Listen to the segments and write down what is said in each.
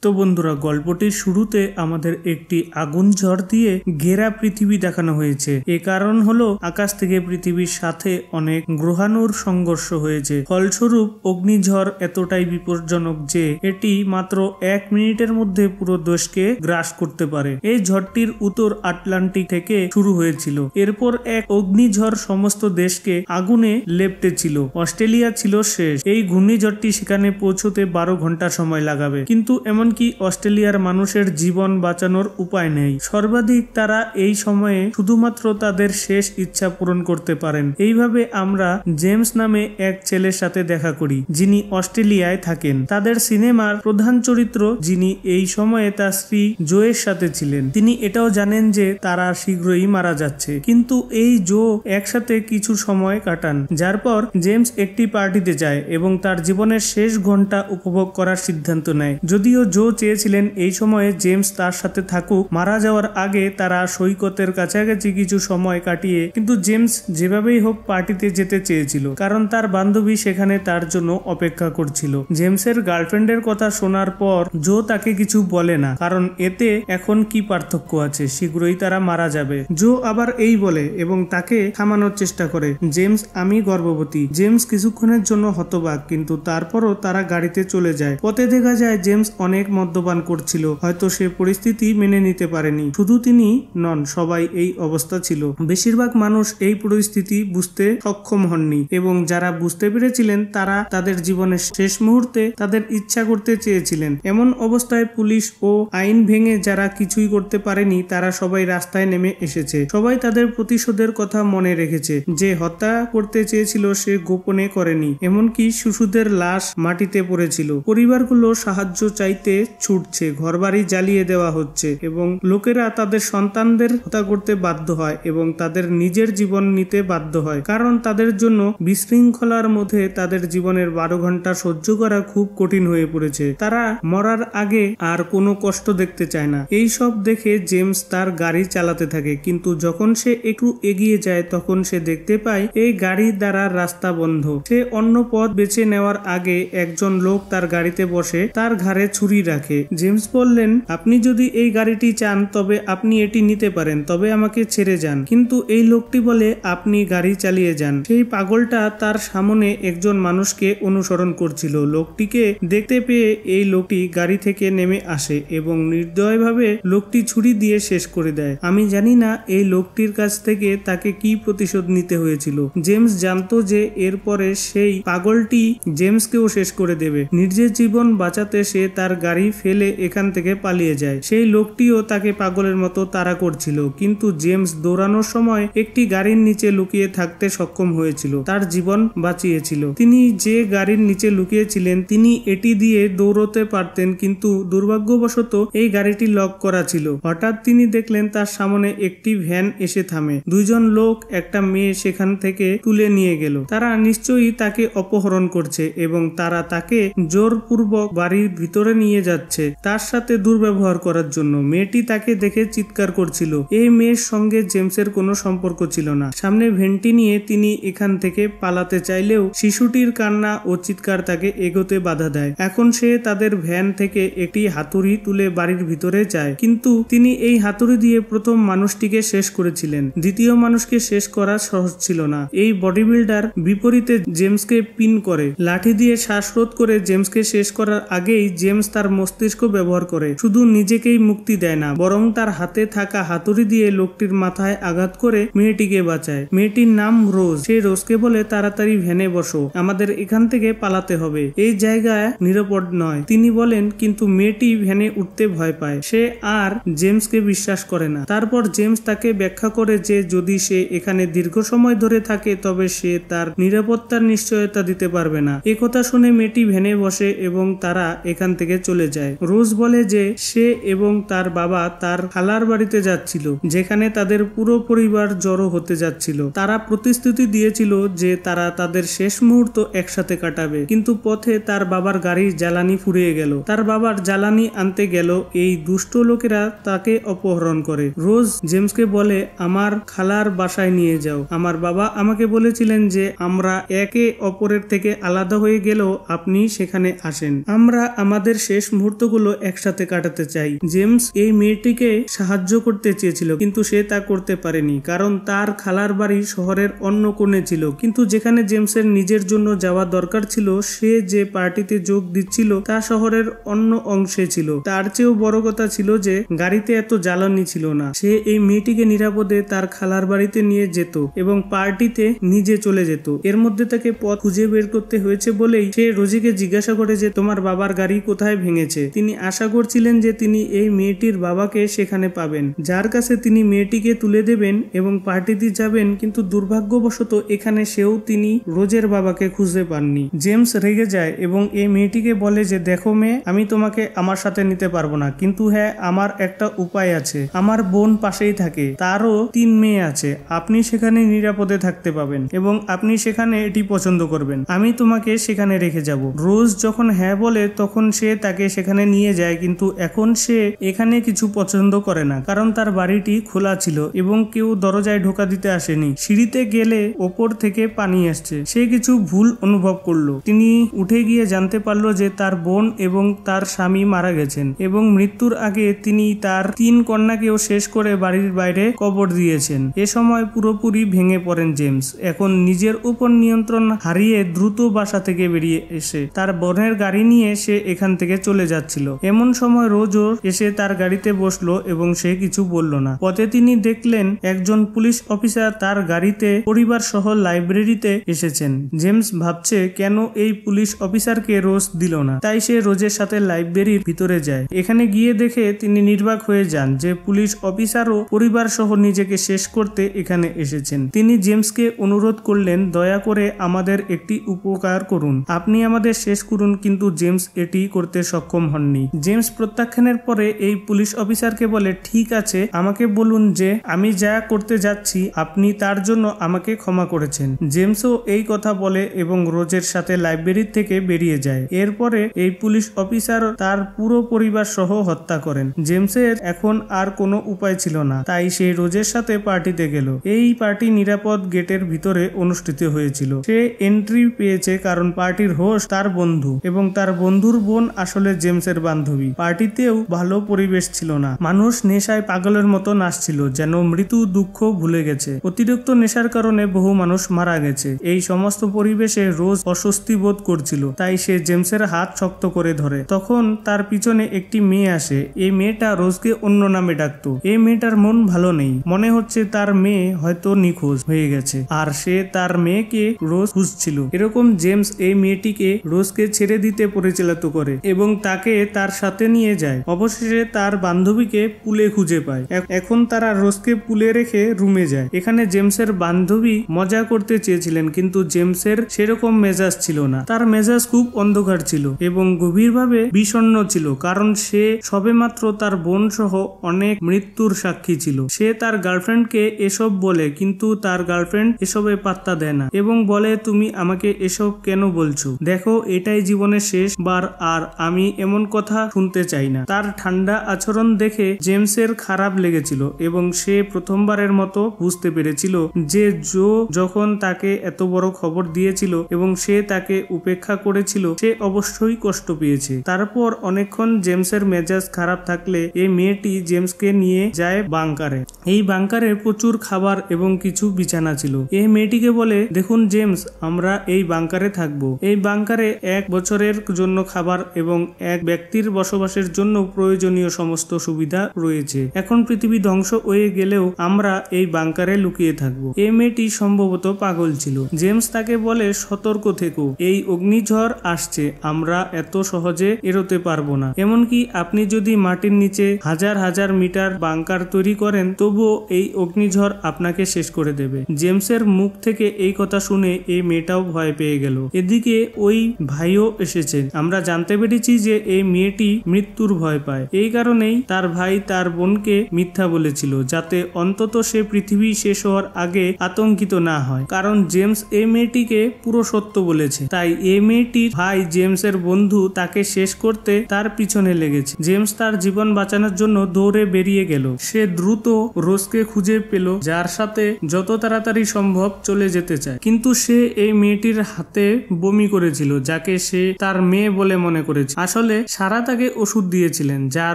তো বন্ধুরা, গল্পটির শুরুতে আমাদের একটি আগুন ঝড় দিয়ে ঘেরা পৃথিবী দেখানো হয়েছে। এ কারণ হলো আকাশ থেকে পৃথিবীর সাথে অনেক গ্রহাণুর সংঘর্ষ হয়েছে। ফলস্বরূপ অগ্নিঝড় এতটাই বিপজ্জনক যে এটি মাত্র 1 মিনিটের মধ্যে পুরো দেশকে গ্রাস করতে পারে। এই ঝড়টির উত্তর আটলান্টিক থেকে শুরু হয়েছিল। এরপর এক অগ্নিঝড় সমস্ত দেশকে আগুনে লেপ্টেছিল। অস্ট্রেলিয়া ছিল শেষ। এই ঘূর্ণিঝড়টি সেখানে পৌঁছতে 12 ঘন্টা সময় লাগাবে, কিন্তু এমনকি অস্ট্রেলিয়ার মানুষের জীবন বাঁচানোর উপায় নেই। সর্বাধিক তারা এই সময়ে শুধুমাত্র তাদের শেষ ইচ্ছা পূরণ করতে পারেন। এইভাবে আমরা জেমস নামে এক ছেলের সাথে দেখা করি, যিনি অস্ট্রেলিয়ায় থাকেন। তাদের সিনেমার প্রধান চরিত্র, যিনি এই সময়ে তার স্ত্রী জোয়ের সাথে ছিলেন, তিনি এটাও জানেন যে তারা শীঘ্রই মারা যাচ্ছে, কিন্তু এই জো একসাথে কিছু সময় কাটান, যার পর জেমস একটি পার্টিতে যায় এবং তার জীবনের শেষ ঘন্টা উপভোগ করার সিদ্ধান্ত নেয়। যদিও জো চেয়েছিলেন এই সময়ে জেমস তার সাথে থাকুক, মারা যাওয়ার আগে তারা সৈকতের কাছাকাছি কিছু সময় কাটিয়ে, কিন্তু জেমস যেভাবেই হোক পার্টিতে যেতে চেয়েছিল, কারণ তার বান্ধবী সেখানে তার জন্য অপেক্ষা করছিল। জেমসের গার্লফ্রেন্ডের কথা শোনার পর জো তাকে কিছু বলে না, কারণ এতে এখন কি পার্থক্য আছে, শীঘ্রই তারা মারা যাবে। জো আবার এই বলে এবং তাকে থামানোর চেষ্টা করে, জেমস আমি গর্ভবতী। জেমস কিছুক্ষণের জন্য হতবাক, কিন্তু তারপরও তারা গাড়িতে চলে যায়। পথে দেখা যায় জেমস অনেক মদ্যপান করছিল। হয়তো সে পরিস্থিতি মেনে নিতে পারেনি। শুধু তিনি নন, সবাই এই অবস্থা ছিল। বেশিরভাগ মানুষ এই পরিস্থিতি বুঝতে সক্ষম হননি, এবং যারা বুঝতে পেরেছিলেন তারা তাদের জীবনের শেষ মুহূর্তে তাদের ইচ্ছা করতে চেয়েছিলেন। এমন অবস্থায় পুলিশ ও আইন ভেঙে যারা কিছুই করতে পারেনি তারা সবাই রাস্তায় নেমে এসেছে। সবাই তাদের প্রতিশোধের কথা মনে রেখেছে। যে হত্যা করতে চেয়েছিল সে গোপনে করেনি, এমনকি শিশুদের লাশ মাটিতে পড়েছিল। পরিবারগুলো সাহায্য চাইতে ছুটছে, ঘরবাড়ি জ্বালিয়ে দেওয়া হচ্ছে এবং লোকেরা তাদের সন্তানদের হত্যা করতে বাধ্য হয় এবং তাদের নিজের জীবন নিতে বাধ্য হয়, কারণ তাদের জন্য বিশৃঙ্খলার মধ্যে তাদের জীবনের 12 ঘন্টা সহ্য করা খুব কঠিন হয়ে পড়েছে। তারা মরার আগে আর কোনো কষ্ট দেখতে চায় না। এই সব দেখে জেমস তার গাড়ি চালাতে থাকে, কিন্তু যখন সে একটু এগিয়ে যায় তখন সে দেখতে পায় এই গাড়ির দ্বারা রাস্তা বন্ধ। সে অন্য পথ বেছে নেওয়ার আগে একজন লোক তার গাড়িতে বসে তার ঘাড়ে ছুরি রাখে। জেমস বললেন, আপনি যদি এই গাড়িটি চান তবে আপনি এটি নিতে পারেন, তবে আমাকে ছেড়ে যান। কিন্তু এই লোকটি বলে, আপনি গাড়ি চালিয়ে যান। সেই পাগলটা তার সামনে একজন মানুষকে অনুসরণ করছিল। লোকটিকে দেখতে পেয়ে এই লোকটি গাড়ি থেকে নেমে আসে এবং নির্দয়ভাবে লোকটি ছুরি দিয়ে শেষ করে দেয়। আমি জানি না এই লোকটির কাছ থেকে তাকে কি প্রতিশোধ নিতে হয়েছিল। জেমস জানতো যে এরপরে সেই পাগলটি জেমসকেও শেষ করে দেবে। নিজের জীবন বাঁচাতে সে তার গাড়ি ফেলে এখান থেকে পালিয়ে যায়। সেই লোকটিও তাকে পাগলের মতো তাড়া করছিল, কিন্তু জেমস দৌড়ানোর সময় একটি গাড়ির নিচে লুকিয়ে থাকতে সক্ষম হয়েছিল, তার জীবন বাঁচিয়েছিল। তিনি যে গাড়ির নিচে লুকিয়েছিলেন তিনি এটি দিয়ে দৌড়তে পারতেন, কিন্তু দুর্ভাগ্যবশত এই গাড়িটি লক করা ছিল। হঠাৎ তিনি দেখলেন তার সামনে একটি ভ্যান এসে থামে। দুইজন লোক একটা মেয়ে সেখান থেকে তুলে নিয়ে গেল। তারা নিশ্চয়ই তাকে অপহরণ করছে এবং তারা তাকে জোরপূর্বক বাড়ির ভিতরে নিয়ে যাচ্ছে তার সাথে দুর্ব্যবহার করার জন্য। মেয়েটি তাকে দেখে চিৎকার করছিল। এই মেয়ের সঙ্গে জেমসের কোনো সম্পর্ক ছিল না। সামনে ভ্যানটি নিয়ে তিনি এখান থেকে পালাতে চাইলেও শিশুটির কান্না ও চিৎকার তাকে এগোতে বাধা দেয়। এখন সে তাদের ভ্যান থেকে একটি হাতুড়ি তুলে বাড়ির ভিতরে যায়, কিন্তু তিনি এই হাতুড়ি দিয়ে প্রথম মানুষটিকে শেষ করেছিলেন। দ্বিতীয় মানুষকে শেষ করা সহজ ছিল না। এই বডি বিল্ডার বিপরীতে জেমসকে পিন করে লাঠি দিয়ে শ্বাসরোধ করে জেমসকে শেষ করার আগেই জেমস তার মস্তিষ্ক ব্যবহার করে শুধু নিজেকেই মুক্তি দেয় না, বরং তার হাতে থাকা হাতুড়ি দিয়ে লোকটির মাথায় আঘাত করে মেয়েটিকে বাঁচায়। মেয়েটির নাম রোজ। সে রোজকে বলে, তাড়াতাড়ি ভ্যানে বসো, আমাদের এখান থেকে পালাতে হবে, এই জায়গায় নিরাপদ নয়। তিনি বলেন, কিন্তু মেয়েটি ভ্যানে উঠতে ভয় পায়। সে আর জেমসকে বিশ্বাস করে না। তারপর জেমস তাকে ব্যাখ্যা করে যে যদি সে এখানে দীর্ঘ সময় ধরে থাকে তবে সে তার নিরাপত্তার নিশ্চয়তা দিতে পারবে না। একথা শুনে মেয়েটি ভ্যানে বসে এবং তারা এখান থেকে চলে যায়। রোজ বলে যে সে এবং তার বাবা তার খালার বাড়িতে যাচ্ছিল, যেখানে তাদের পুরো পরিবার জড়ো হতে যাচ্ছিল। তারা প্রতিশ্রুতি দিয়েছিল যে তারা তাদের শেষ মুহূর্ত একসাথে কাটাবে, কিন্তু পথে তার বাবার গাড়ির জ্বালানি ফুরিয়ে গেল। তার বাবার জ্বালানি আনতে গেল এই দুষ্ট লোকেরা তাকে অপহরণ করে। রোজ জেমসকে বলে, আমার খালার বাসায় নিয়ে যাও। আমার বাবা আমাকে বলেছিলেন যে আমরা একে অপরের থেকে আলাদা হয়ে গেলেও আপনি সেখানে আসেন। আমরা আমাদের শেষ মুহূর্তগুলো একসাথে কাটাতে চাই। জেমস এই মেয়েটিকে সাহায্য করতে চেয়েছিল, কিন্তু সে তা করতে পারেনি, কারণ তার খালার বাড়ি শহরের অন্য কোণে ছিল। কিন্তু যেখানে জেমসের নিজের জন্য যাওয়া দরকার ছিল, সে যে পার্টিতে যোগ দিচ্ছিল তা শহরের অন্য অংশে ছিল। তার চেয়েও বড় কথা ছিল যে গাড়িতে এত জ্বালানি ছিল না। সে এই মেয়েটিকে নিরাপদে তার খালার বাড়িতে নিয়ে যেত এবং পার্টিতে নিজে চলে যেত। এর মধ্যে তাকে পথ খুঁজে বের করতে হয়েছে বলেই সে রোজিকে জিজ্ঞাসা করে যে তোমার বাবার গাড়ি কোথায় ভেঙেছে। তিনি আশা করছিলেন যে তিনি এই মেয়েটির বাবাকে সেখানে পাবেন, যার কাছে তিনি মেয়েটিকে তুলে দেবেন এবং পার্টিতে যাবেন। কিন্তু দুর্ভাগ্যবশত এখানে তিনি রোজের বাবাকে খুঁজে পাননি। জেমস রেগে যায় এবং এই মেয়েটিকে বলে যে দেখো মেয়ে, আমি তোমাকে আমার সাথে নিতে পারবো না, কিন্তু হ্যাঁ আমার একটা উপায় আছে। আমার বোন পাশেই থাকে, তারও 3 মেয়ে আছে। আপনি সেখানে নিরাপদে থাকতে পাবেন এবং আপনি সেখানে এটি পছন্দ করবেন। আমি তোমাকে সেখানে রেখে যাব। রোজ যখন হ্যাঁ বলে তখন সে তাকে সেখানে নিয়ে যায়, কিন্তু এখন সে এখানে কিছু পছন্দ করে না, কারণ তার বাড়িটি খোলা ছিল এবং কেউ দরজায় ঢোকা দিতে আসেনি। সিঁড়িতে গেলে ওপর থেকে পানি আসছে। সে কিছু ভুল অনুভব করলো। তিনি উঠে গিয়ে জানতে পারলো যে তার বোন এবং তার স্বামী মারা গেছেন এবং মৃত্যুর আগে তিনি তার 3 কন্যাকেও শেষ করে বাড়ির বাইরে কবর দিয়েছেন। এ সময় পুরোপুরি ভেঙে পড়েন জেমস। এখন নিজের উপর নিয়ন্ত্রণ হারিয়ে দ্রুত বাসা থেকে বেরিয়ে এসে তার বোনের গাড়ি নিয়ে সে এখান থেকে চলে যাচ্ছিল। এমন সময় রোজও এসে তার গাড়িতে বসলো এবং সে কিছু বলল না। পথে তিনি দেখলেন একজন পুলিশ অফিসার তার গাড়িতে পরিবার সহ লাইব্রেরিতে এসেছেন। জেমস ভাবছে কেন এই পুলিশ অফিসারকে রোজ দিল না, তাই সে রোজের সাথে লাইব্রেরির ভিতরে যায়। এখানে গিয়ে দেখে তিনি নির্বাক হয়ে যান যে পুলিশ অফিসারও পরিবার সহ নিজেকে শেষ করতে এখানে এসেছেন। তিনি জেমসকে অনুরোধ করলেন দয়া করে আমাদের একটি উপকার করুন, আপনি আমাদের শেষ করুন, কিন্তু জেমস এটি করতে সক্ষম হননি। জেমস প্রত্যাখ্যানের পরে এই পুলিশ অফিসারকে বলে ঠিক আছে, আমাকে বলুন যে আমি যা করতে যাচ্ছি আপনি তার জন্য আমাকে ক্ষমা করেছেন। জেমসও এই কথা বলে এবং রোজের সাথে লাইব্রেরি থেকে বেরিয়ে যায়। এরপরে এই পুলিশ অফিসার তার পুরো পরিবার সহ হত্যা করেন। জেমসের এখন আর কোনো উপায় ছিল না, তাই সে রোজের সাথে পার্টিতে গেল। এই পার্টি নিরাপদ গেটের ভিতরে অনুষ্ঠিত হয়েছিল। সে এন্ট্রি পেয়েছে কারণ পার্টির হোস্ট তার বন্ধু এবং তার বন্ধুর বোন আসলে জেমসের বান্ধবী। পার্টিতেও ভালো পরিবেশ ছিল না। মানুষ নেশায় পাগলের মতো নাচছিল, যেন মৃত্যু দুঃখ ভুলে গেছে। অতিরিক্ত নেশার কারণে বহু মানুষ মারা গেছে। এই সমস্ত পরিবেশে রোজ অস্বস্তি বোধ করছিল, তাই সে জেমসের হাত শক্ত করে ধরে। তখন তার পিছনে একটি মেয়ে আসে। এই মেয়েটা রোজকে অন্য নামে ডাকতো। এই মেয়েটার মন ভালো নেই, মনে হচ্ছে তার মেয়ে হয়তো নিখোঁজ হয়ে গেছে আর সে তার মেয়েকে রোজ খুঁজছিল। এরকম জেমস এই মেয়েটিকে রোজকে ছেড়ে দিতে পরিচালিত করে এবং তাকে তার সাথে নিয়ে যায়। অবশেষে তার বান্ধবীকে পুলে খুঁজে পায়। এখন তারা রোজকে পুলে রেখে রুমে যায়। এখানে জেমসের বান্ধবী মজা করতে চেয়েছিলেন, কিন্তু জেমসের সেরকম মেজাজ ছিল না। তার মেজাজ খুব অন্ধকার ছিল এবং গভীরভাবে বিষণ্ণ ছিল, কারণ সে সবেমাত্র তার বোন সহ অনেক মৃত্যুর সাক্ষী ছিল। সে তার গার্লফ্রেন্ডকে এসব বলে, কিন্তু তার গার্লফ্রেন্ড এসবে পাত্তা দেয় না এবং বলে তুমি আমাকে এসব কেন বলছো, দেখো এটাই জীবনের শেষ বার আর আমি এমন কথা শুনতে চাই না। তার ঠান্ডা আচরণ দেখে জেমসের খারাপ লেগেছিল এবং সে প্রথমবারের মতো বুঝতে পেরেছিল যে জো যখন তাকে এত বড় খবর দিয়েছিল এবং সে তাকে উপেক্ষা করেছিল, সে অবশ্যই কষ্ট পেয়েছে। তারপর অনেকক্ষণ জেমসের মেজাজ খারাপ থাকলে এই মেয়েটি জেমসকে নিয়ে যায় বাংকারে। এই বাংকারে প্রচুর খাবার এবং কিছু বিছানা ছিল। এই মেয়েটিকে বলে দেখুন জেমস, আমরা এই বাংকারে থাকবো। এই বাংকারে 1 বছরের জন্য খাবার এবং এক ব্যক্তির বসবাসের জন্য প্রয়োজনীয় সমস্ত সুবিধা রয়েছে। এখন পৃথিবী ধ্বংস হয়ে গেলেও আমরা এই বাংকারে লুকিয়ে থাকবো। এই মেয়েটি সম্ভবত পাগল ছিল। জেমস তাকে বলে সতর্ক থেকো, এই অগ্নিঝড় আসছে, আমরা এত সহজে এড়োতে পারবো না। এমনকি আপনি যদি মাটির নিচে হাজার হাজার মিটার বাংকার তৈরি করেন, তবুও এই অগ্নিঝড় আপনাকে শেষ করে দেবে। জেমসের মুখ থেকে এই কথা শুনে এই মেয়েটাও ভয় পেয়ে গেল। এদিকে ওই ভাইও এসেছেন। আমরা জানতে পেরেছি যে এই মেয়েটি মৃত্যুর ভয় পায়। এই কারণেই তার ভাই তার বোনকে মিথ্যা বলেছিল, যাতে অন্তত সে পৃথিবী শেষ হওয়ার আগে আতঙ্কিত না হয়, কারণ জেমস এই মেয়েটিকে পুরো সত্য বলেছে। তাই এই মেয়েটির ভাই জেমসের বন্ধু তাকে শেষ করতে তার পিছনে লেগেছে। জেমস তার জীবন বাঁচানোর জন্য দৌড়ে বেরিয়ে গেল। সে দ্রুত রোজকে খুঁজে পেল, যার সাথে যত তাড়াতাড়ি সম্ভব চলে যেতে চায়। কিন্তু সে এই মেয়েটির হাতে বমি করেছিল, যাকে সে তার মেয়ে বলে মনে করেছে। আসলে আসলে সারা তাকে ওষুধ দিয়েছিলেন, যা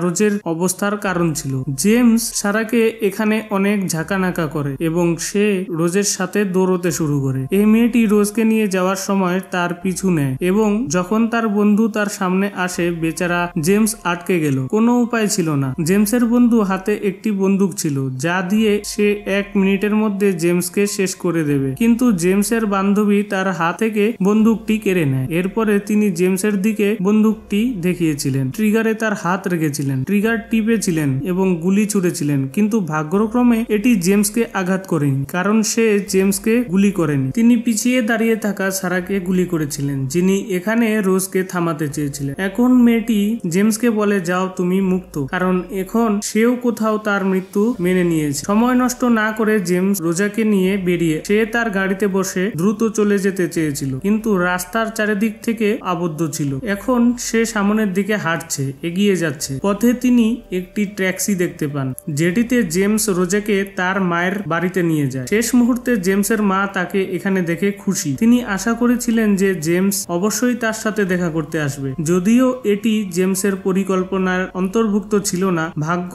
রোজের অবস্থার কারণ ছিল। জেমস সারাকে এখানে অনেক ঝাঁকানাকা করে এবং সে রোজের সাথে দৌড়তে শুরু করে। এই মেয়েটি রোজকে নিয়ে যাওয়ার সময় তার পিছু নেয় এবং যখন তার বন্ধু তার সামনে আসে, বেচারা জেমস আটকে গেল। কোনো উপায় ছিল না। জেমসের বন্ধু হাতে একটি বন্দুক ছিল, যা দিয়ে সে 1 মিনিটের মধ্যে জেমসকে শেষ করে দেবে, কিন্তু জেমসের বান্ধবী তার হাত থেকে বন্দুকটি কেড়ে নেয়। এরপরে তিনি জেমসের দিকে বন্দুকটি দেখিয়েছিলেন, ট্রিগারে তার হাত রেখেছিলেন, ট্রিগার টিপেছিলেন এবং গুলি ছুড়েছিলেন, কিন্তু ভাগ্যক্রমে এটি জেমসকে আঘাত করেনি, কারণ সে জেমসকে গুলি করেনি। তিনি পিছিয়ে দাঁড়িয়ে থাকা সারাকে গুলি করেছিলেন, যিনি এখানে রোজকে থামাতে চেয়েছিলেন। এখন মেয়েটি জেমসকে বলে, যাও, তুমি মুক্ত, কারণ এখন সেও কোথাও তার মৃত্যু মেনে নিয়েছে। সময় নষ্ট না করে জেমস রোজাকে নিয়ে বেরিয়ে সে তার গাড়িতে বসে দ্রুত চলে যেতে চেয়েছিল, কিন্তু রাস্তার চারিদিক থেকে আবদ্ধ ছিল। এখন সে সামনের দিকে হাঁটছে, এগিয়ে যাচ্ছে। পথে তিনি একটি ট্যাক্সি দেখতে পান, যেটিতে জেমস রোজাকে তার মায়ের বাড়িতে নিয়ে যায়। শেষ মুহূর্তে জেমসের মা তাকে এখানে দেখে খুশি। তিনি আশা করেছিলেন যে জেমস অবশ্যই তার সাথে দেখা করতে আসবে, যদিও এটি জেমসের পরিকল্পনার অন্তর্ভুক্ত ছিল না। ভাগ্য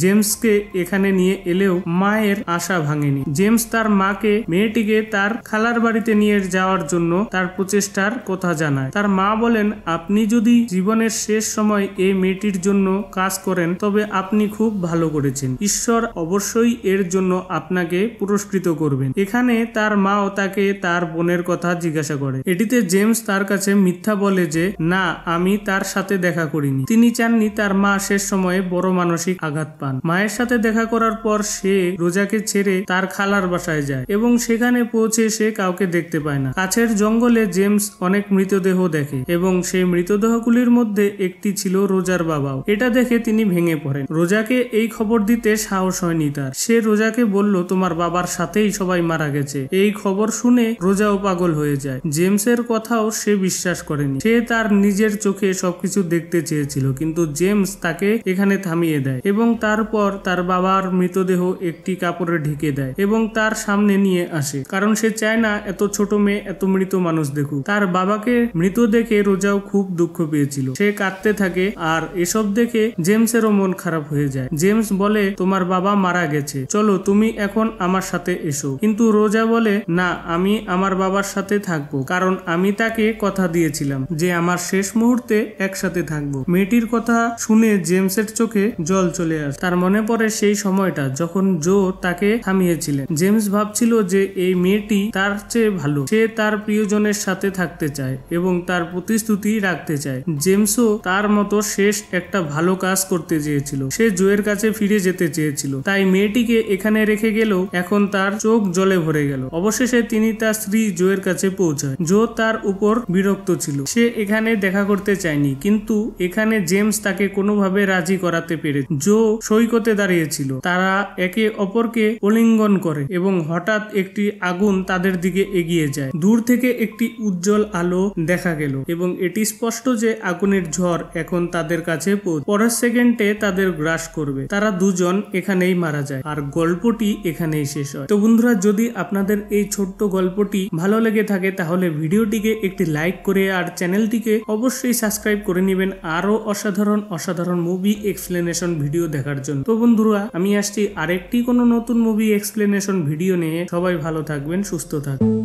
জেমসকে এখানে নিয়ে এলেও মায়ের আশা ভাঙেনি। জেমস তার মাকে মেয়েটিকে তার খালার বাড়িতে নিয়ে যাওয়ার জন্য তার প্রচেষ্টার কথা জানায়। তার মা বলেন, আপনি যদি জীবনের শেষ সময় এই মেয়েটির জন্য কাজ করেন তবে আপনি খুব ভালো করেছেন। ঈশ্বর অবশ্যই এর জন্য আপনাকে পুরস্কৃত করবেন। এখানে তার মাও তাকে তার বোনের কথা জিজ্ঞাসা করে। এটিতে জেমস তার কাছে মিথ্যা বলে যে না, আমি তার সাথে দেখা করিনি। তিনি চাননি তার মা শেষ সময়ে বড় মানসিক আঘাত পান। মায়ের সাথে দেখা করার পর সে রোজাকে ছেড়ে তার খালার বাসায় যায় এবং সেখানে পৌঁছে সে কাউকে দেখতে পায় না। কাছের জঙ্গলে জেমস অনেক মৃতদেহ দেখে এবং সেই মৃতদেহগুলির মধ্যে একটি ছিল রোজার বাবাও। এটা দেখে তিনি ভেঙে পড়েন। রোজাকে এই খবর দিতে সাহস হয়নি তার। সে রোজাকে বলল, তোমার বাবার সাথেই সবাই মারা গেছে। এই খবর শুনে রোজাও পাগল হয়ে যায়। জেমসের কথাও সে বিশ্বাস করেনি। সে তার নিজের চোখে সবকিছু দেখতে চেয়েছিল, কিন্তু জেমস তাকে এখানে থামিয়ে দেয় এবং তারপর তার বাবার মৃতদেহ একটি কাপড়ে ঢেকে দেয় এবং তার সামনে নিয়ে আসে, কারণ সে চায় না এত ছোট মেয়ে এত মৃত মানুষ দেখুক। তার বাবাকে মৃত দেখে রোজাও খুব দুঃখ পেয়েছিল। সে কাঁদতে থাকে আর এসব দেখে জেমসেরও মন খারাপ হয়ে যায়। জেমস বলে, তোমার বাবা মারা গেছে, চলো তুমি এখন আমার সাথে এসো। কিন্তু রোজা বলে, না, আমি আমার বাবার সাথে থাকবো, কারণ আমি তাকে কথা দিয়েছিলাম যে আমার শেষ মুহূর্তে একসাথে থাকবো। মেয়েটির কথা শুনে জেমসের চোখে জল চলে আসে। তার মনে পড়ে সেই সময়টা যখন জো তাকে থামিয়েছিলেন। জেমস ভাবছিল যে এই মেয়েটি তার চেয়ে ভালো। সে তার প্রিয়জনের সাথে থাকতে চায় এবং তার প্রতিশ্রুতি রাখতে চায়। জেমসও তার মতো শেষ একটা ভালো কাজ করতে চেয়েছিল। সে জোয়ের কাছে ফিরে যেতে চেয়েছিল, তাই মেয়েটিকে এখানে রেখে গেলেও এখন তার চোখ জলে ভরে গেল। অবশেষে তিনি তার স্ত্রী জোয়ের কাছে পৌঁছায়। জো তার উপর বিরক্ত ছিল। সে এখানে দেখা করতে চায়নি, কিন্তু এখানে জেমস তাকে কোনোভাবে রাজি করাতে পেরে। জো সৈকতে দাঁড়িয়েছিল। তারা একে অপরকে আলিঙ্গন করে এবং হঠাৎ একটি আগুন তাদের দিকে এগিয়ে যায়। দূর থেকে একটি উজ্জ্বল আলো দেখা গেল এবং এটি স্পষ্ট যে আগুনের ঝড় এখন তাদের কাছে পরের সেকেন্ডে তাদের গ্রাস করবে। তারা দুজন এখানেই মারা যায় আর গল্পটি এখানেই শেষ হয়। তো বন্ধুরা, যদি আপনাদের এই ছোট্ট গল্পটি ভালো লেগে থাকে তাহলে ভিডিওটিকে একটি লাইক করে আর চ্যানেলটিকে অবশ্যই সাবস্ক্রাইব করে নেবেন আরো অসাধারণ অসাধারণ মুভি এক্সপ্লেনেশন ভিডিও দেখার জন্য। তো বন্ধুরা, আমি আসছি আরেকটি কোনো নতুন মুভি এক্সপ্লেনেশন ভিডিও নিয়ে। সবাই ভালো থাকবেন, সুস্থ থাকবেন।